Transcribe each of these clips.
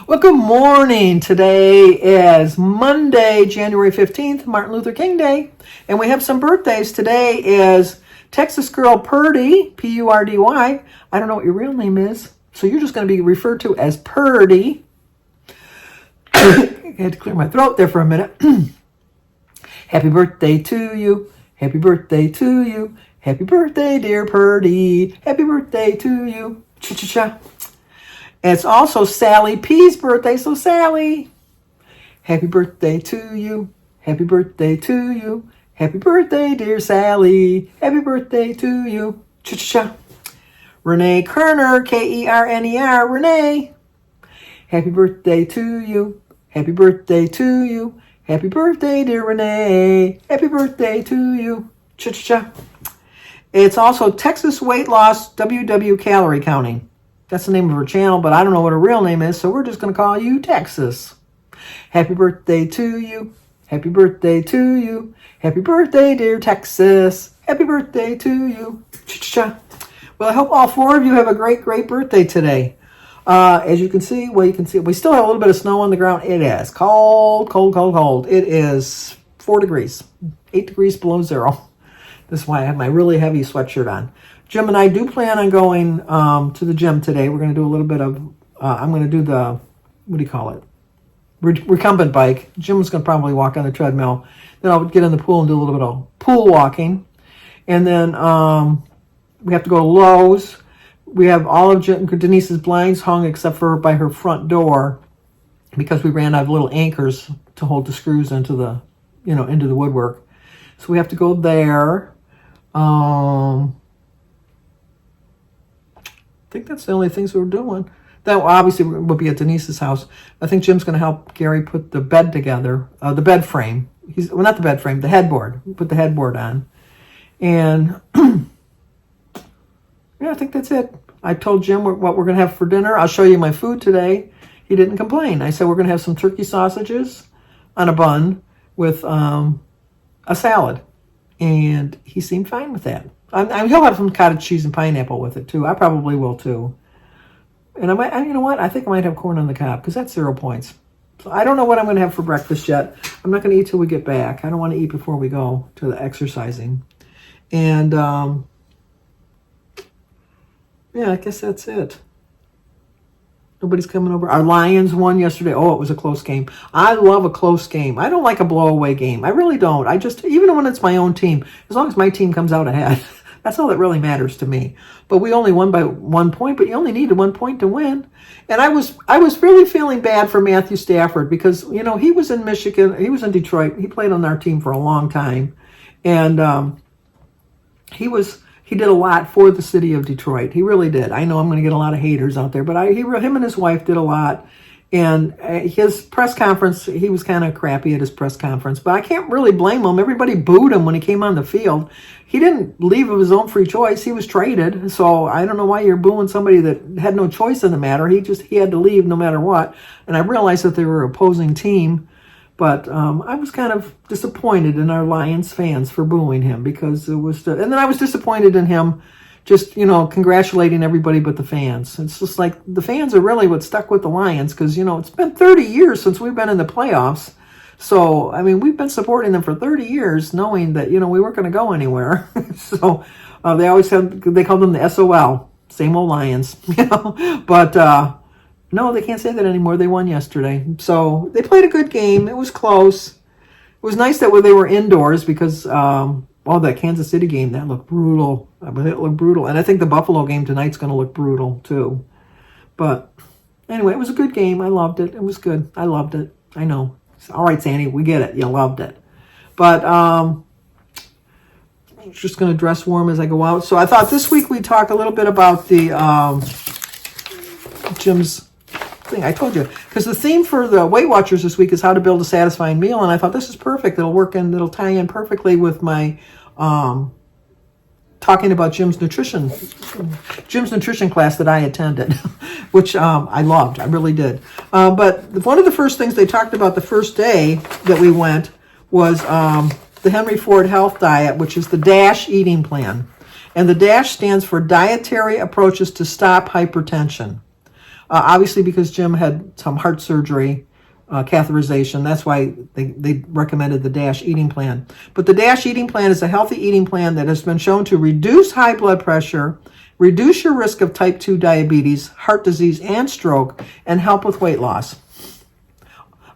Well, good morning. Today is Monday, January 15th, Martin Luther King Day. And we have some birthdays. Today is Texas girl Purdy, P-U-R-D-Y. I don't know what your real name is, so you're just going to be referred to as Purdy. I had to clear my throat there for a minute. Happy birthday to you. Happy birthday to you. Happy birthday, dear Purdy. Happy birthday to you. Cha-cha-cha. It's also Sally P's birthday, so Sally, happy birthday to you. Happy birthday to you. Happy birthday, dear Sally. Happy birthday to you. Cha-cha-cha. Renee Kerner, K-E-R-N-E-R, Renee. Happy birthday to you. Happy birthday to you. Happy birthday, dear Renee. Happy birthday to you. Cha-cha-cha. It's also Texas Weight Loss WW Calorie Counting. That's the name of her channel, but I don't know what her real name is, so we're just going to call you Texas. Happy birthday to you. Happy birthday to you. Happy birthday, dear Texas. Happy birthday to you. Cha-cha-cha. Well, I hope all four of you have a great, great birthday today. As you can see, we still have a little bit of snow on the ground. It is cold, cold, cold, cold. It is 4 degrees, 8 degrees below zero. This is why I have my really heavy sweatshirt on. Jim and I do plan on going to the gym today. We're going to do a little bit of, I'm going to do the, what do you call it? Recumbent bike. Jim's going to probably walk on the treadmill. Then I'll get in the pool and do a little bit of pool walking. And then we have to go to Lowe's. We have all of Denise's blinds hung except for by her front door because we ran out of little anchors to hold the screws into the, into the woodwork. So we have to go there. I think that's the only things we're doing. That obviously will be at Denise's house. I think Jim's going to help Gary put the bed together, the bed frame. Not the bed frame, the headboard. Put the headboard on. And yeah, I think that's it. I told Jim what we're going to have for dinner. I'll show you my food today. He didn't complain. I said we're going to have some turkey sausages on a bun with a salad. And he seemed fine with that. He'll have some cottage cheese and pineapple with it too. I probably will too. And you know what? I think I might have corn on the cob because that's 0 points. So I don't know what I'm going to have for breakfast yet. I'm not going to eat till we get back. I don't want to eat before we go to the exercising. And yeah, I guess that's it. Nobody's coming over. Our Lions won yesterday. Oh, it was a close game. I love a close game. I don't like a blowaway game. I really don't. Even when it's my own team, as long as my team comes out ahead, that's all that really matters to me. But we only won by 1 point, but you only needed 1 point to win. And I was really feeling bad for Matthew Stafford because, he was in Michigan. He was in Detroit. He played on our team for a long time. And he did a lot for the city of Detroit. He really did. I know I'm going to get a lot of haters out there, but him and his wife did a lot. And his press conference, he was kind of crappy at his press conference, but I can't really blame him. Everybody booed him when he came on the field. He didn't leave of his own free choice. He was traded. So I don't know why you're booing somebody that had no choice in the matter. He had to leave no matter what. And I realized that they were an opposing team. But I was kind of disappointed in our Lions fans for booing him because it was, and then I was disappointed in him just, congratulating everybody but the fans. It's just like the fans are really what stuck with the Lions because, it's been 30 years since we've been in the playoffs. So, I mean, we've been supporting them for 30 years knowing that, we weren't going to go anywhere. So they called them the SOL, same old Lions, but, no, they can't say that anymore. They won yesterday. So they played a good game. It was close. It was nice that they were indoors because, that Kansas City game, that looked brutal. It looked brutal. And I think the Buffalo game tonight's going to look brutal too. But anyway, it was a good game. I loved it. It was good. I loved it. I know. All right, Sandy, we get it. You loved it. But I'm just going to dress warm as I go out. So I thought this week we'd talk a little bit about the Jim's thing. I told you, because the theme for the Weight Watchers this week is how to build a satisfying meal, and I thought this is perfect. It'll tie in perfectly with my talking about Jim's nutrition class that I attended, which I loved. I really did. But one of the first things they talked about the first day that we went was the Henry Ford Health Diet, which is the D.A.S.H eating plan. And the D.A.S.H stands for Dietary Approaches to Stop Hypertension. Obviously, because Jim had some heart surgery, catheterization. That's why they recommended the D.A.S.H eating plan. But the D.A.S.H eating plan is a healthy eating plan that has been shown to reduce high blood pressure, reduce your risk of type 2 diabetes, heart disease, and stroke, and help with weight loss.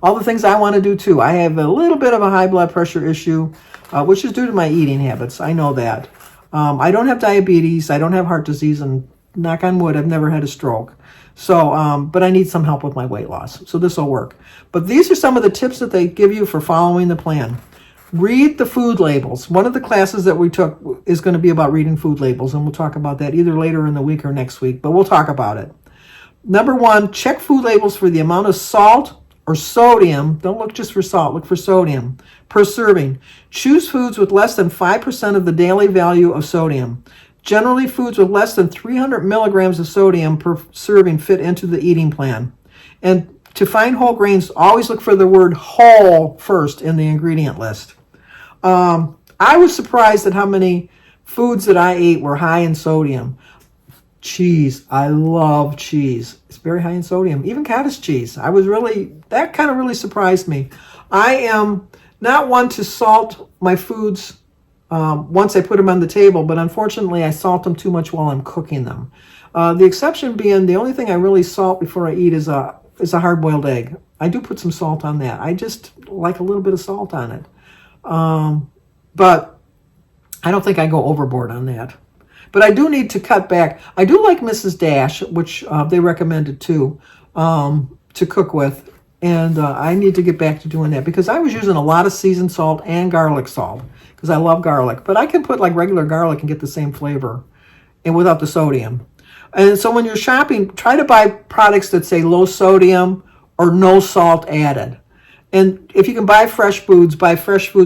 All the things I want to do too. I have a little bit of a high blood pressure issue, which is due to my eating habits. I know that. I don't have diabetes. I don't have heart disease, and knock on wood, I've never had a stroke. So, but I need some help with my weight loss. So this will work. But these are some of the tips that they give you for following the plan. Read the food labels. One of the classes that we took is going to be about reading food labels, and we'll talk about that either later in the week or next week, but we'll talk about it. Number one, check food labels for the amount of salt or sodium. Don't look just for salt, look for sodium per serving. Choose foods with less than 5% of the daily value of sodium. Generally, foods with less than 300 milligrams of sodium per serving fit into the eating plan. And to find whole grains, always look for the word whole first in the ingredient list. I was surprised at how many foods that I ate were high in sodium. Cheese. I love cheese. It's very high in sodium. Even cottage cheese. That kind of really surprised me. I am not one to salt my foods once I put them on the table, but unfortunately I salt them too much while I'm cooking them. The exception being, the only thing I really salt before I eat is a hard-boiled egg. I do put some salt on that. I just like a little bit of salt on it. But I don't think I go overboard on that. But I do need to cut back. I do like Mrs. D.A.S.H, which they recommended too, to cook with. And I need to get back to doing that because I was using a lot of seasoned salt and garlic salt because I love garlic. But I can put like regular garlic and get the same flavor and without the sodium. And so when you're shopping, try to buy products that say low sodium or no salt added. And if you can buy fresh foods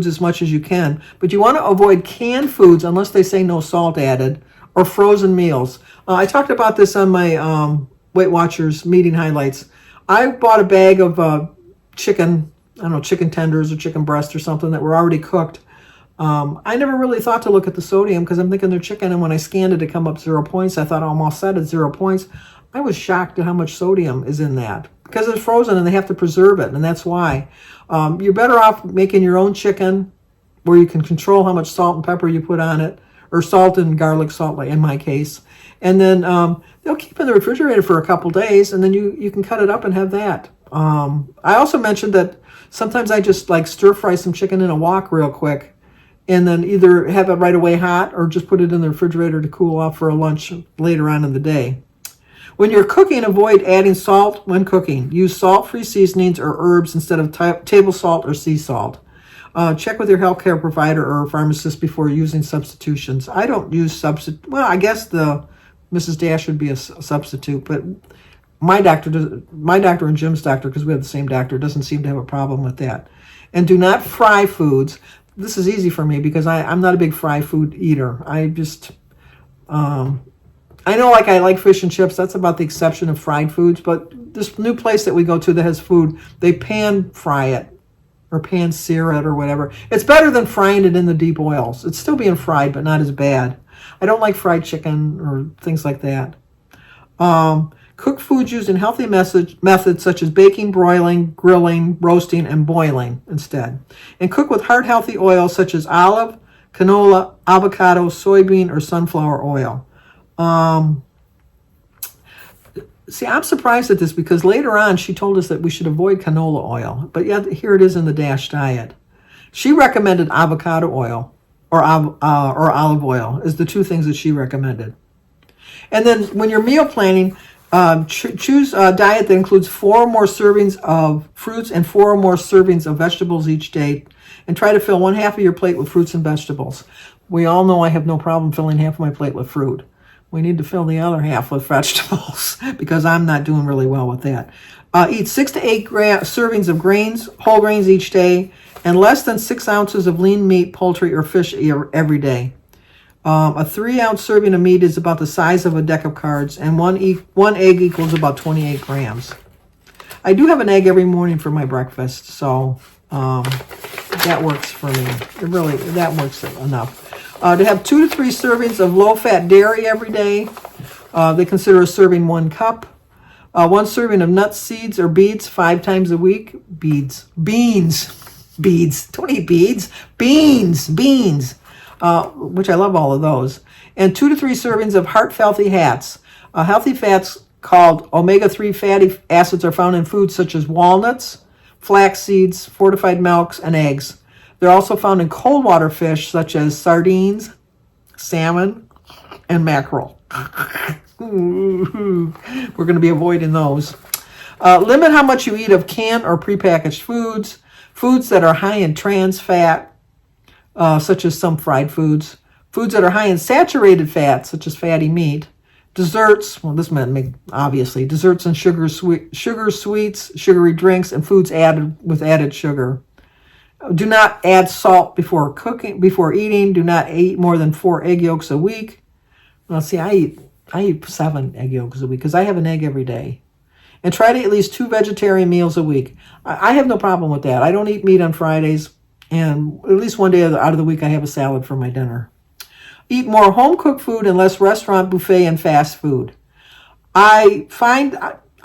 as much as you can. But you want to avoid canned foods unless they say no salt added, or frozen meals. I talked about this on my Weight Watchers meeting highlights. I bought a bag of chicken tenders or chicken breast or something that were already cooked. I never really thought to look at the sodium because I'm thinking they're chicken, and when I scanned it, it come up 0 points. I thought I'm all set at 0 points. I was shocked at how much sodium is in that because it's frozen and they have to preserve it, and that's why. You're better off making your own chicken where you can control how much salt and pepper you put on it, or salt and garlic salt, like in my case. And then they'll keep in the refrigerator for a couple days, and then you can cut it up and have that. I also mentioned that sometimes I just like stir fry some chicken in a wok real quick, and then either have it right away hot or just put it in the refrigerator to cool off for a lunch later on in the day. When you're cooking, avoid adding salt when cooking. Use salt-free seasonings or herbs instead of table salt or sea salt. Check with your healthcare provider or pharmacist before using substitutions. I don't use well, I guess the Mrs. D.A.S.H would be a substitute, but my doctor and Jim's doctor, because we have the same doctor, doesn't seem to have a problem with that. And do not fry foods. This is easy for me because I'm not a big fry food eater. I just, I know like I like fish and chips. That's about the exception of fried foods. But this new place that we go to that has food, they pan fry it or pan sear it or whatever. It's better than frying it in the deep oils. It's still being fried, but not as bad. I don't like fried chicken or things like that. Cook foods using healthy methods such as baking, broiling, grilling, roasting, and boiling instead. And cook with heart healthy oils such as olive, canola, avocado, soybean, or sunflower oil. See, I'm surprised at this because later on she told us that we should avoid canola oil. But yet here it is in the D.A.S.H diet. She recommended avocado oil or olive oil as the two things that she recommended. And then when you're meal planning, choose a diet that includes 4 or more servings of fruits and 4 or more servings of vegetables each day, and try to fill 1/2 of your plate with fruits and vegetables. We all know I have no problem filling half of my plate with fruit. We need to fill the other half with vegetables because I'm not doing really well with that. Eat 6 to 8 servings of grains, whole grains each day, and less than 6 ounces of lean meat, poultry, or fish every day. A 3-ounce serving of meat is about the size of a deck of cards, and one egg equals about 28 grams. I do have an egg every morning for my breakfast, so that works for me. That works enough. To have 2 to 3 servings of low-fat dairy every day. They consider a serving 1 cup. 1 serving of nuts, seeds, or beets 5 times a week. Beans. Don't eat beads. Beans. Which I love all of those. And 2 to 3 servings of heart-healthy fats. Healthy fats called omega-3 fatty acids are found in foods such as walnuts, flax seeds, fortified milks, and eggs. They're also found in cold water fish such as sardines, salmon, and mackerel. We're going to be avoiding those. Limit how much you eat of canned or prepackaged foods, foods that are high in trans fat, such as some fried foods, foods that are high in saturated fat, such as fatty meat, desserts, well, this meant me, obviously, desserts and sugar, sweets, sugary drinks, and foods with added sugar. Do not add salt before eating. Do not eat more than 4 egg yolks a week. Well, see, I eat 7 egg yolks a week because I have an egg every day. And try to eat at least 2 vegetarian meals a week. I have no problem with that. I don't eat meat on Fridays, and at least one day out of the week I have a salad for my dinner. Eat more home-cooked food and less restaurant, buffet, and fast food. I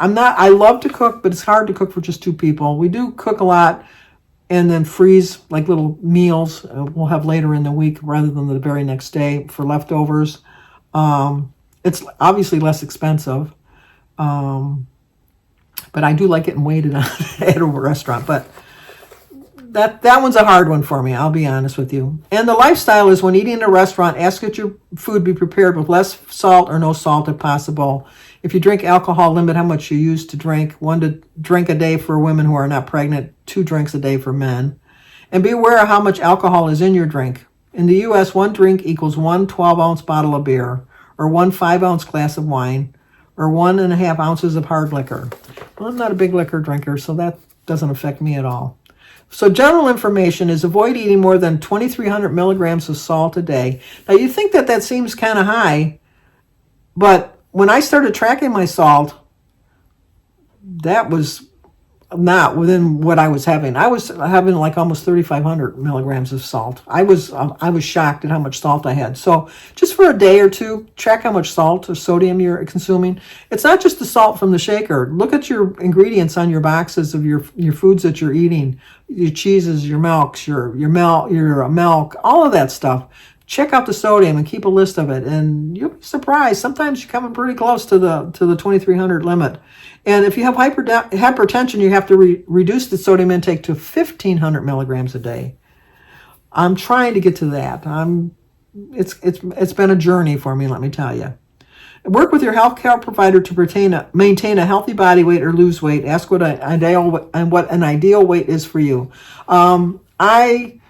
love to cook, but it's hard to cook for just 2 people. We do cook a lot and then freeze like little meals we'll have later in the week rather than the very next day for leftovers. It's obviously less expensive, but I do like getting waited on at a restaurant. But that one's a hard one for me, I'll be honest with you. And the lifestyle is when eating in a restaurant, ask that your food be prepared with less salt or no salt if possible. If you drink alcohol, limit how much you use to drink. 1 drink a day for women who are not pregnant, 2 drinks a day for men. And be aware of how much alcohol is in your drink. In the U.S., 1 drink equals 1 12-ounce bottle of beer, or 1 5-ounce glass of wine, or 1.5 ounces of hard liquor. Well, I'm not a big liquor drinker, so that doesn't affect me at all. So general information is avoid eating more than 2,300 milligrams of salt a day. Now, you think that seems kind of high, but when I started tracking my salt, that was not within what I was having. I was having like almost 3,500 milligrams of salt. I was shocked at how much salt I had. So just for a day or 2, track how much salt or sodium you're consuming. It's not just the salt from the shaker. Look at your ingredients on your boxes of your foods that you're eating, your cheeses, your milks, your milk, all of that stuff. Check out the sodium and keep a list of it, and you'll be surprised. Sometimes you're coming pretty close to the 2,300 limit. And if you have hypertension, you have to reduce the sodium intake to 1,500 milligrams a day. I'm trying to get to that. It's been a journey for me, let me tell you. Work with your healthcare provider to maintain a healthy body weight or lose weight. Ask what an ideal weight is for you. I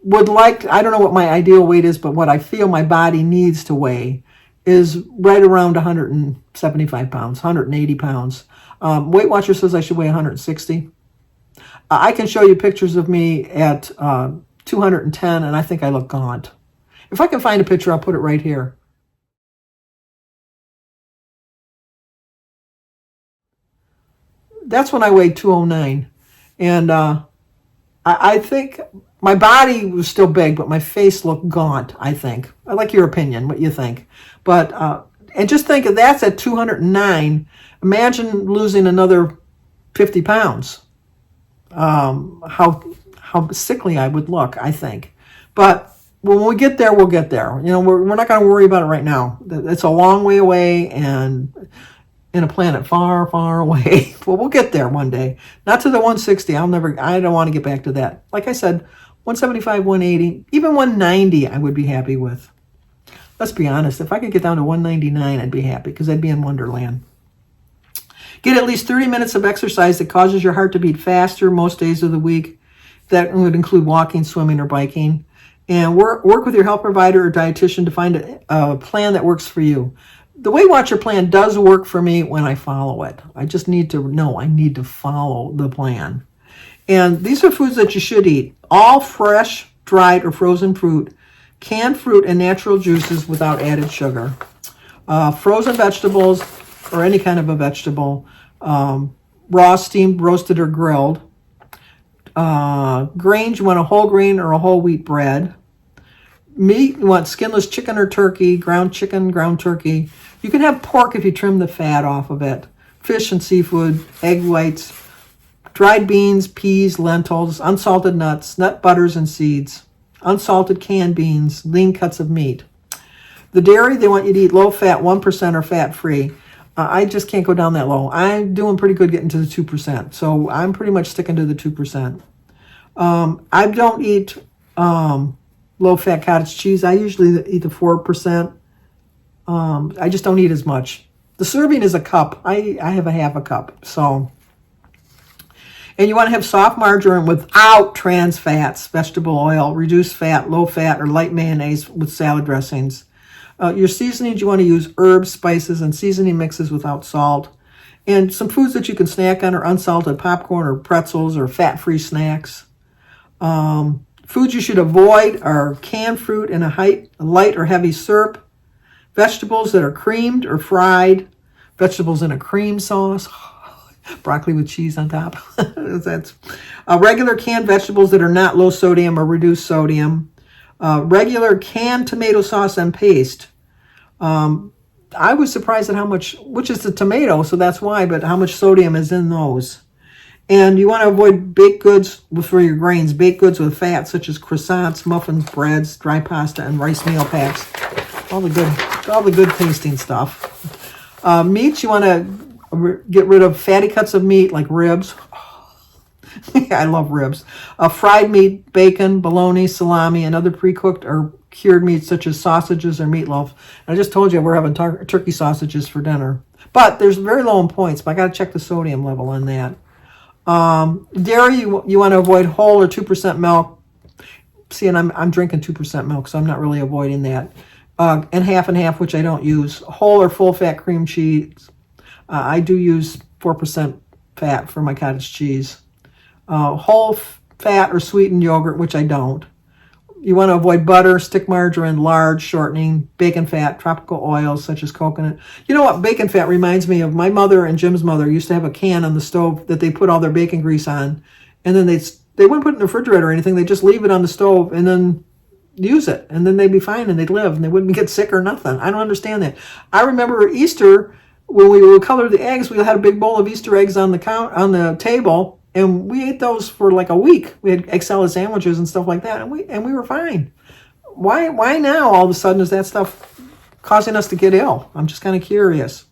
don't know what my ideal weight is, but what I feel my body needs to weigh is right around 175 pounds, 180 pounds. Weight Watcher says I should weigh 160. I can show you pictures of me at 210, and I think I look gaunt. If I can find a picture, I'll put it right here. That's when I weighed 209. And I think my body was still big, but my face looked gaunt, I think. I like your opinion, what you think. But, and just think if that's at 209, imagine losing another 50 pounds. How sickly I would look, I think. But when we get there, we'll get there. You know, we're not going to worry about it right now. It's a long way away and in a planet far, far away. Well, we'll get there one day. Not to the 160. I don't want to get back to that. Like I said, 175, 180, even 190 I would be happy with. Let's be honest. If I could get down to 199, I'd be happy because I'd be in Wonderland. Get at least 30 minutes of exercise that causes your heart to beat faster most days of the week. That would include walking, swimming, or biking. And work with your health provider or dietitian to find a plan that works for you. The Weight Watcher plan does work for me when I follow it. I just need to know I need to follow the plan. And these are foods that you should eat. All fresh, dried, or frozen fruit, canned fruit, and natural juices without added sugar. Frozen vegetables, or any kind of a vegetable. Raw, steamed, roasted, or grilled. Grains, you want a whole grain or a whole wheat bread. Meat, you want skinless chicken or turkey, ground chicken, ground turkey. You can have pork if you trim the fat off of it. fish and seafood, egg whites, dried beans, peas, lentils, unsalted nuts, nut butters and seeds, unsalted canned beans, lean cuts of meat. The dairy, they want you to eat low-fat, 1% or fat-free. I just can't go down that low. I'm doing pretty good getting to the 2%, so I'm pretty much sticking to the 2%. I don't eat low-fat cottage cheese. I usually eat the 4%. I just don't eat as much. The serving is a cup. I have a half a cup. So, and you want to have soft margarine without trans fats, vegetable oil, reduced fat, low fat, or light mayonnaise with salad dressings. Your seasonings, you want to use herbs, spices, and seasoning mixes without salt. And some foods that you can snack on are unsalted popcorn or pretzels or fat-free snacks. Foods you should avoid are canned fruit and a light or heavy syrup, vegetables that are creamed or fried, vegetables in a cream sauce, broccoli with cheese on top. That's regular canned vegetables that are not low sodium or reduced sodium, regular canned tomato sauce and paste. I was surprised at how much, which is the tomato, so that's why, but how much sodium is in those. And you want to avoid baked goods for your grains, baked goods with fat such as croissants, muffins, breads, dry pasta, and rice meal packs. All the good tasting stuff. Meats, you want to get rid of fatty cuts of meat like ribs. I love ribs. Fried meat, bacon, bologna, salami, and other pre-cooked or cured meats such as sausages or meatloaf. I just told you we're having turkey sausages for dinner. But there's very low in points, but I got to check the sodium level on that. Dairy, you want to avoid whole or 2% milk. See, and I'm drinking 2% milk, so I'm not really avoiding that. And half, which I don't use. Whole or full-fat cream cheese. I do use 4% fat for my cottage cheese. Whole fat or sweetened yogurt, which I don't. You want to avoid butter, stick margarine, lard, shortening, bacon fat, tropical oils such as coconut. You know what? Bacon fat reminds me of my mother and Jim's mother used to have a can on the stove that they put all their bacon grease on. And then they wouldn't put it in the refrigerator or anything. They just leave it on the stove and then use it. And then they'd be fine and they'd live and they wouldn't get sick or nothing. I don't understand that. I remember Easter, when we would color the eggs, we had a big bowl of Easter eggs on the table. And we ate those for like a week. We had egg salad sandwiches and stuff like that, and we were fine. Why now all of a sudden is that stuff causing us to get ill? I'm just kind of curious.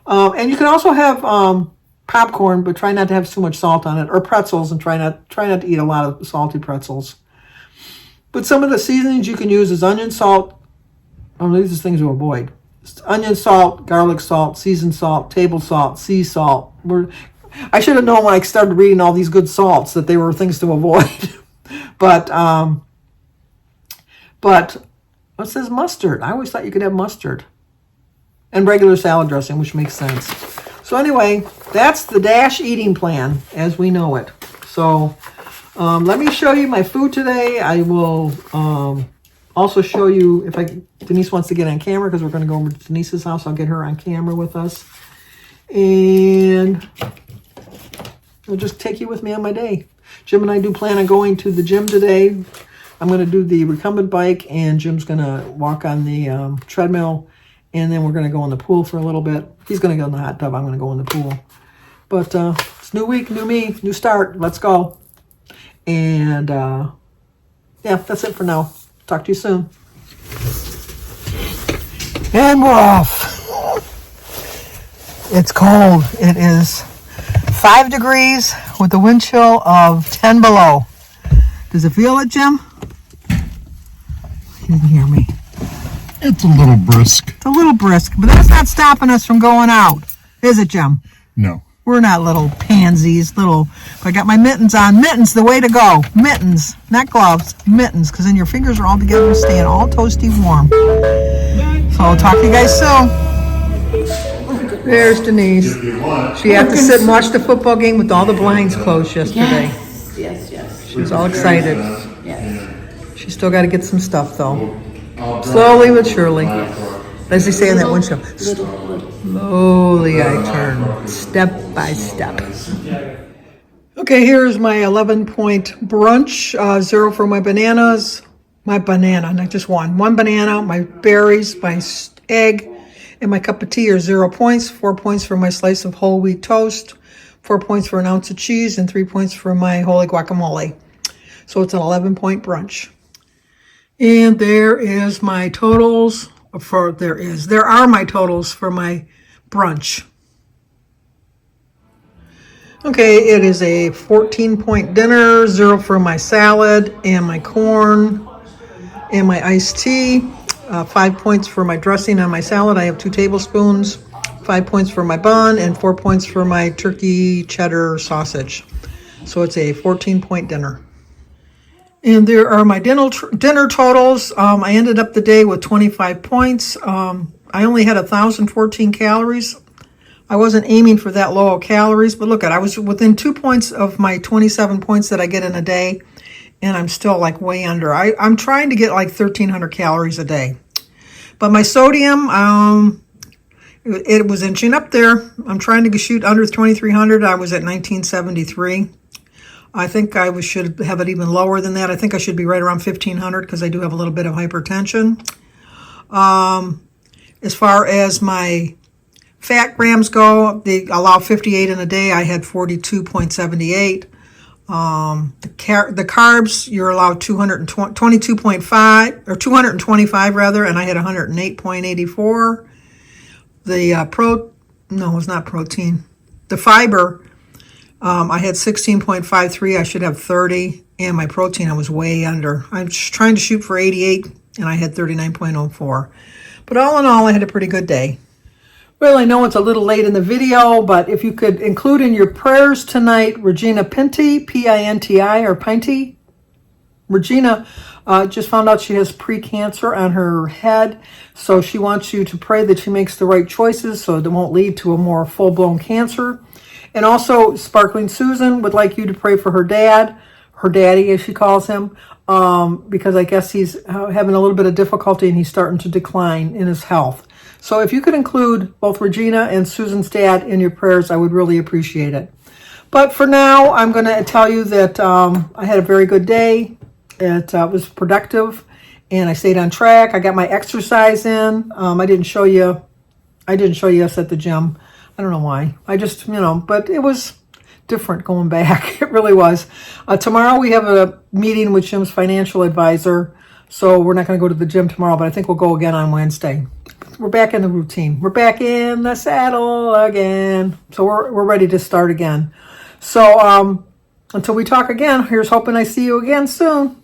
And you can also have popcorn, but try not to have too much salt on it, or pretzels, and try not to eat a lot of salty pretzels. But some of the seasonings you can use is onion salt. These are things to avoid. Onion salt, garlic salt, seasoned salt, table salt, sea salt. I should have known when I started reading all these good salts that they were things to avoid. But what says mustard? I always thought you could have mustard. And regular salad dressing, which makes sense. So anyway, that's the D.A.S.H eating plan as we know it. So let me show you my food today. I will also show you, Denise wants to get on camera because we're going to go over to Denise's house. I'll get her on camera with us. And I'll just take you with me on my day. Jim and I do plan on going to the gym today. I'm going to do the recumbent bike, and Jim's going to walk on the treadmill, and then we're going to go in the pool for a little bit. He's going to go in the hot tub. I'm going to go in the pool. But it's new week, new me, new start. Let's go. And yeah, that's it for now. Talk to you soon. And we're off. It's cold. It is 5 degrees with a wind chill of 10 below. Does it feel it, Jim? He didn't hear me. It's a little brisk. It's a little brisk, but that's not stopping us from going out, is it, Jim? No. We're not little pansies, I got my mittens on. Mittens, the way to go. Mittens, not gloves, mittens, because then your fingers are all together and staying all toasty warm. So I'll talk to you guys soon. There's Denise. She had to sit and watch the football game with all the blinds closed yesterday. Yes. She was all excited. Yes. She's still got to get some stuff, though. Slowly but surely. As they say in that one show, slowly I turn, step by step. Okay, here's my 11-point brunch. 0 for my bananas. My banana, not just one. One banana, my berries, my egg, And my cup of tea are 0 points, 4 points for my slice of whole wheat toast, 4 points for an ounce of cheese, and 3 points for my holy guacamole. So it's an 11-point brunch. And there is my totals there are my totals for my brunch. Okay, it is a 14-point dinner, 0 for my salad and my corn and my iced tea. 5 points for my dressing on my salad. I have 2 tablespoons. 5 points for my bun and 4 points for my turkey cheddar sausage. So it's a 14-point dinner. And there are my dinner totals. I ended up the day with 25 points. I only had 1,014 calories. I wasn't aiming for that low of calories, but look I was within 2 points of my 27 points that I get in a day, and I'm still like way under. I'm trying to get like 1,300 calories a day. But my sodium, it was inching up there. I'm trying to shoot under 2,300. I was at 1,973. I think I should have it even lower than that. I think I should be right around 1,500 because I do have a little bit of hypertension. As far as my fat grams go, they allow 58 in a day. I had 42.78. The carbs, you're allowed 22.5 or 225 rather, and I had 108.84. The no, it's not protein. The fiber, I had 16.53. I should have 30, and my protein I was way under. I'm just trying to shoot for 88, and I had 39.04. But all in all, I had a pretty good day. Well, I know it's a little late in the video, but if you could include in your prayers tonight Regina Pinty, P-I-N-T-I, or Pinty. Regina just found out she has pre-cancer on her head, so she wants you to pray that she makes the right choices so it won't lead to a more full-blown cancer. And also, Sparkling Susan would like you to pray for her dad, her daddy as she calls him, because I guess he's having a little bit of difficulty and he's starting to decline in his health. So if you could include both Regina and Susan's dad in your prayers, I would really appreciate it. But for now, I'm going to tell you that I had a very good day. It was productive, and I stayed on track. I got my exercise in. I didn't show you us at the gym. I don't know why. I just, but it was different going back. It really was. Tomorrow we have a meeting with Jim's financial advisor, so we're not going to go to the gym tomorrow, but I think we'll go again on Wednesday. We're back in the routine. We're back in the saddle again. So we're ready to start again. So until we talk again, here's hoping I see you again soon.